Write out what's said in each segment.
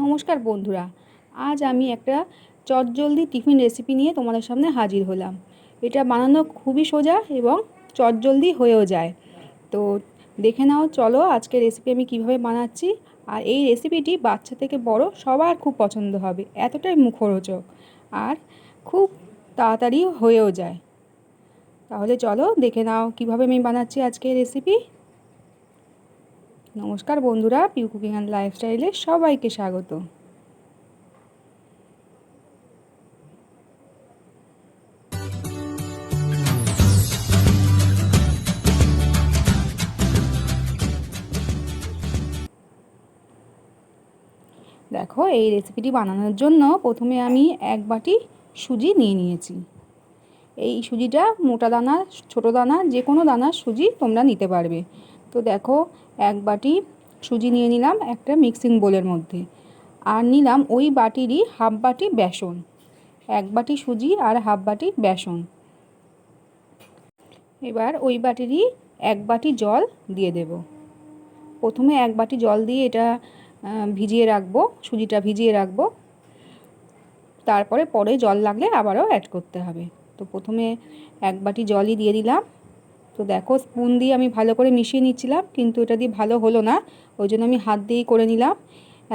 নমস্কার বন্ধুরা, আজ আমি একটা চটজলদি টিফিন রেসিপি নিয়ে তোমাদের সামনে হাজির হলাম। এটা বানানো খুবই সোজা এবং চটজলদি হয়েও যায়। তো দেখে নাও, চলো আজকে রেসিপি আমি কিভাবে বানাচ্ছি। আর এই রেসিপিটি বাচ্চা থেকে বড় সবার খুব পছন্দ হবে, এতটাই মুখরোচক আর খুব তাড়াতাড়ি হয়েও যায়। তাহলে চলো দেখে নাও কিভাবে আমি বানাচ্ছি আজকে রেসিপি। নমস্কার বন্ধুরা, পিউ কুকিং অ্যান্ড লাইফস্টাইলে সবাইকে স্বাগত। দেখো, এই রেসিপিটি বানানোর জন্য প্রথমে আমি এক বাটি সুজি নিয়ে নিয়েছি। এই সুজিটা মোটা দানা, ছোটো দানা, যে কোনো দানার সুজি তোমরা নিতে পারবে। তো দেখো, এক বাটি সুজি নিয়ে নিলাম একটা মিক্সিং বোলের মধ্যে। আর নিলাম ওই বাটিরই হাফ বাটি বেসন। এক বাটি সুজি আর হাফ বাটি বেসন। এবার ওই বাটিরই এক বাটি জল দিয়ে দেব। প্রথমে এক বাটি জল দিয়ে এটা ভিজিয়ে রাখবো, সুজিটা ভিজিয়ে রাখবো। তারপরে পরে জল লাগলে আবারও অ্যাড করতে হবে। তো প্রথমে এক বাটি জলই দিয়ে দিলাম। তো দেখো, স্পুন দিয়ে আমি ভালো করে মিশিয়ে নিচ্ছিলাম, কিন্তু এটা দিয়ে ভালো হলো না, ওই জন্য আমি হাত দিয়েই করে নিলাম।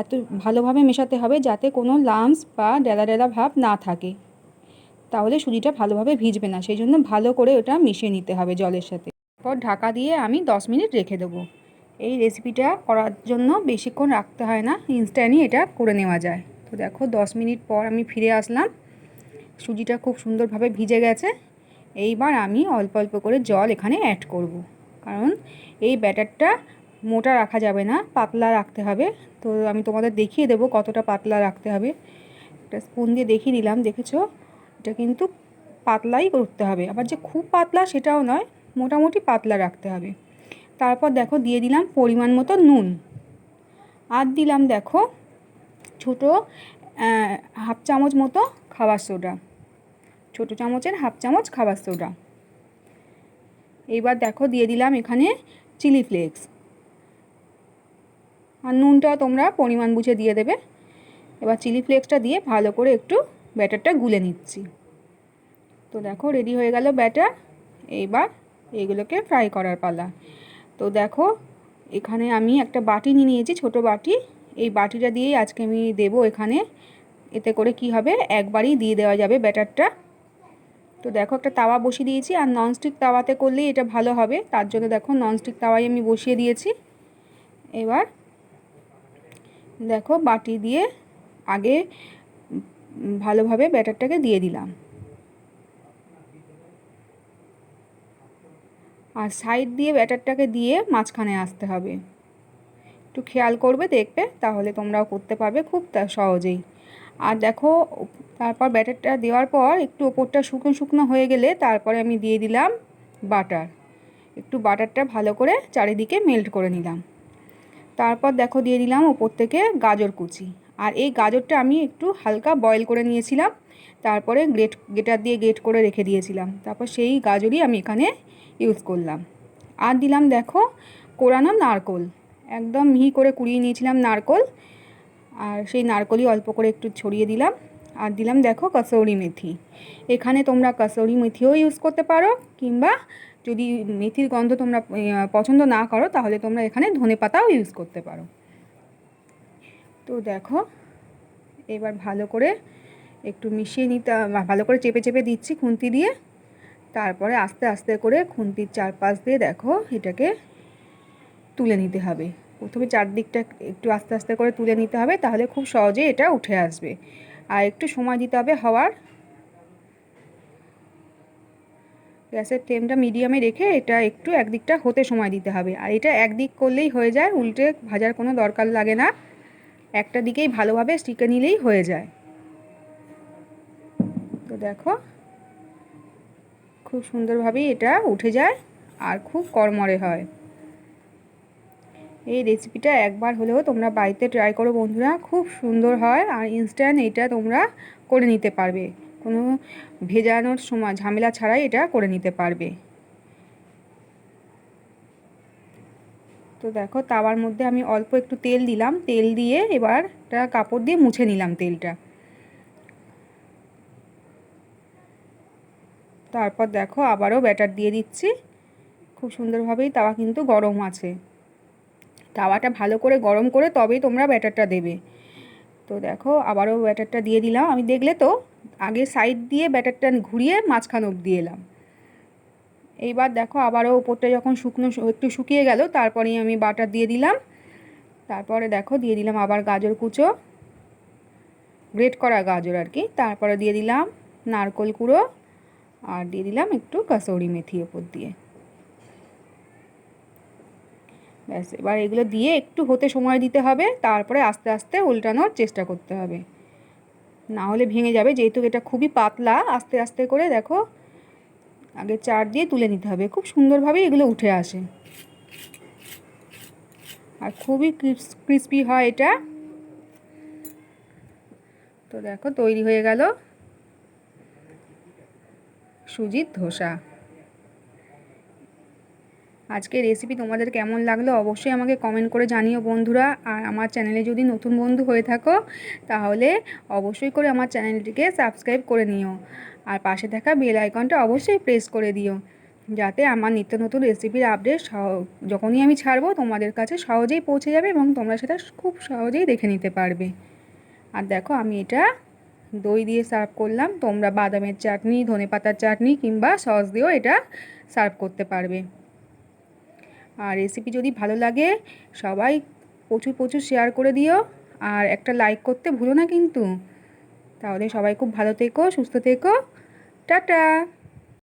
এত ভালোভাবে মেশাতে হবে যাতে কোনো লাম্পস বা ডেলা ডেলা ভাব না থাকে, তাহলে সুজিটা ভালোভাবে ভিজবে না। সেই জন্য ভালো করে ওটা মিশিয়ে নিতে হবে জলের সাথে। তারপর ঢাকা দিয়ে আমি 10 মিনিট রেখে দেবো। এই রেসিপিটা করার জন্য বেশিক্ষণ রাখতে হয় না, ইনস্ট্যান্টই এটা করে নেওয়া যায়। তো দেখো, 10 মিনিট পর আমি ফিরে আসলাম। সুজিটা খুব সুন্দরভাবে ভিজে গেছে। এইবার আমি অল্প অল্প করে জল এখানে অ্যাড করব, কারণ এই ব্যাটারটা মোটা রাখা যাবে না, পাতলা রাখতে হবে। তো আমি তোমাদের দেখিয়ে দেবো কতটা পাতলা রাখতে হবে। একটা স্পুন দিয়ে দেখিয়ে দিলাম, দেখেছো? এটা কিন্তু পাতলাই করতে হবে, আবার যে খুব পাতলা সেটাও নয়, মোটামুটি পাতলা রাখতে হবে। তারপর দেখো, দিয়ে দিলাম পরিমাণ মতো নুন। আর দিলাম দেখো ছোটো হাফ চামচ মতো খাবার সোডা, ছোটো চামচের হাফ চামচ খাবার সোডা। এইবার দেখো, দিয়ে দিলাম এখানে চিলি ফ্লেক্স। আর নুনটা তোমরা পরিমাণ বুঝে দিয়ে দেবে। এবার চিলি ফ্লেক্সটা দিয়ে ভালো করে একটু ব্যাটারটা গুলে নিচ্ছি। তো দেখো, রেডি হয়ে গেল ব্যাটার। এইবার এইগুলোকে ফ্রাই করার পালা। তো দেখো, এখানে আমি একটা বাটি নিয়ে নিয়েছি, ছোটো বাটি। এই বাটিটা দিয়েই আজকে আমি দেবো এখানে। এতে করে কি হবে, একবারই দিয়ে দেওয়া যাবে ব্যাটারটা। তো দেখো, একটা তাওয়া বসিয়ে দিয়েছি, আর ননস্টিক তাওয়াতে করলেই এটা ভালো হবে, তার জন্য দেখো ননস্টিক তাওয়াই আমি বসিয়ে দিয়েছি। এবার দেখো, বাটি দিয়ে আগে ভালোভাবে ব্যাটারটাকে দিয়ে দিলাম, আর সাইড দিয়ে ব্যাটারটাকে দিয়ে মাঝখানে আসতে হবে। একটু খেয়াল করবে, দেখবে, তাহলে তোমরাও করতে পারবে খুব সহজেই। আর দেখো, তারপর ব্যাটারটা দেওয়ার পর একটু ওপরটা শুকনো শুকনো হয়ে গেলে তারপরে আমি দিয়ে দিলাম বাটার। একটু বাটারটা ভালো করে চারিদিকে মেল্ট করে নিলাম। তারপর দেখো, দিয়ে দিলাম ওপর থেকে গাজর কুচি। আর এই গাজরটা আমি একটু হালকা বয়েল করে নিয়েছিলাম, তারপরে গ্রেটার দিয়ে গ্রেট করে রেখে দিয়েছিলাম। তারপর সেই গাজরই আমি এখানে ইউজ করলাম। আর দিলাম দেখো কোরানো নারকোল, একদম মিহি করে কুড়িয়ে নিয়েছিলাম নারকোল, আর সেই নারকোলই অল্প করে একটু ছড়িয়ে দিলাম। আর দিলাম দেখো কসৌরি মেথি। এখানে তোমরা কসৌরি মেথিও ইউজ করতে পারো, কিংবা যদি মেথির গন্ধ তোমরা পছন্দ না করো তাহলে তোমরা এখানে ধনেপাতাও ইউজ করতে পারো। তো দেখো, এবার ভালো করে একটু মিশিয়ে নিতে, ভালো করে চেপে চেপে দিচ্ছি খুন্তি দিয়ে। তারপরে আস্তে আস্তে করে খুন্তির চারপাশ দিয়ে দেখো এটাকে তুলে নিতে হবে। প্রথমে চারদিকটা একটু আস্তে আস্তে করে তুলে নিতে হবে, তাহলে খুব সহজেই এটা উঠে আসবে। আর একটু সময় দিতে হবে হওয়ার। গ্যাসের ফ্লেমটা মিডিয়ামে রেখে এটা একটু একদিকটা হতে সময় দিতে হবে। আর এটা একদিক করলেই হয়ে যায়, উল্টে ভাজার কোনো দরকার লাগে না, একটা দিকেই ভালোভাবে স্টিকে নিলেই হয়ে যায়। তো দেখো, খুব সুন্দরভাবেই এটা উঠে যায় আর খুব কড়মড়ে হয়। এই রেসিপিটা একবার হলেও তোমরা বাড়িতে ট্রাই করো বন্ধুরা, খুব সুন্দর হয়। আর ইনস্ট্যান্ট এটা তোমরা করে নিতে পারবে, কোনো ভেজানোর সময় ঝামেলা ছাড়াই এটা করে নিতে পারবে। তো দেখো তাওয়ার মধ্যে আমি অল্প একটু তেল দিলাম, তেল দিয়ে এবার একটা কাপড় দিয়ে মুছে নিলাম তেলটা। তারপর দেখো আবারও ব্যাটার দিয়ে দিচ্ছি। খুব সুন্দরভাবেই তাওয়া কিন্তু গরম আছে, তাওয়াটা ভালো করে গরম করে তবেই তোমরা ব্যাটারটা দেবে। তো দেখো আবারও ব্যাটারটা দিয়ে দিলাম আমি, দেখলে তো আগে সাইড দিয়ে ব্যাটারটা ঘুরিয়ে মাঝখান অবধি এলাম। এইবার দেখো আবারও উপরটা যখন শুকনো একটু শুকিয়ে গেল তারপরেই আমি বাটার দিয়ে দিলাম। তারপরে দেখো দিয়ে দিলাম আবার গাজর কুচো, গ্রেট করা গাজর আর কি। তারপরে দিয়ে দিলাম নারকেল কুড়ো, আর দিয়ে দিলাম একটু কাসুরি মেথি ওপর দিয়ে। ব্যাস, এবার এগুলো দিয়ে একটু হতে সময় দিতে হবে, তারপরে আস্তে আস্তে উল্টানোর চেষ্টা করতে হবে, না হলে ভেঙে যাবে। যেহেতু এটা খুবই পাতলা, আস্তে আস্তে করে দেখো আগে চার দিয়ে তুলে নিতে হবে, খুব সুন্দরভাবে এগুলো উঠে আসে আর খুবই ক্রিস্পি হয় এটা। তো দেখো তৈরি হয়ে গেল সুজির ধোসা। আজকের রেসিপি তোমাদের কেমন লাগলো অবশ্যই আমাকে কমেন্ট করে জানিও বন্ধুরা। আর আমার চ্যানেলে যদি নতুন বন্ধু হয়ে থাকো তাহলে অবশ্যই করে আমার চ্যানেলটিকে সাবস্ক্রাইব করে নিও, আর পাশে থাকা বেল আইকনটা অবশ্যই প্রেস করে দিও, যাতে আমার নিত্য নতুন রেসিপির আপডেট যখনই আমি ছাড়বো তোমাদের কাছে সহজেই পৌঁছে যাবে এবং তোমরা সেটা খুব সহজেই দেখে নিতে পারবে। আর দেখো আমি এটা দই দিয়ে সার্ভ করলাম, তোমরা বাদামের চাটনি, ধনেপাতার চাটনি কিংবা সস দিয়েও এটা সার্ভ করতে পারবে। আর রেসিপি যদি ভালো লাগে সবাই প্রচুর প্রচুর শেয়ার করে দিও, আর একটা লাইক করতে ভুলো না কিন্তু। তাহলে সবাই খুব ভালো থেকো, সুস্থ থেকো, টাটা।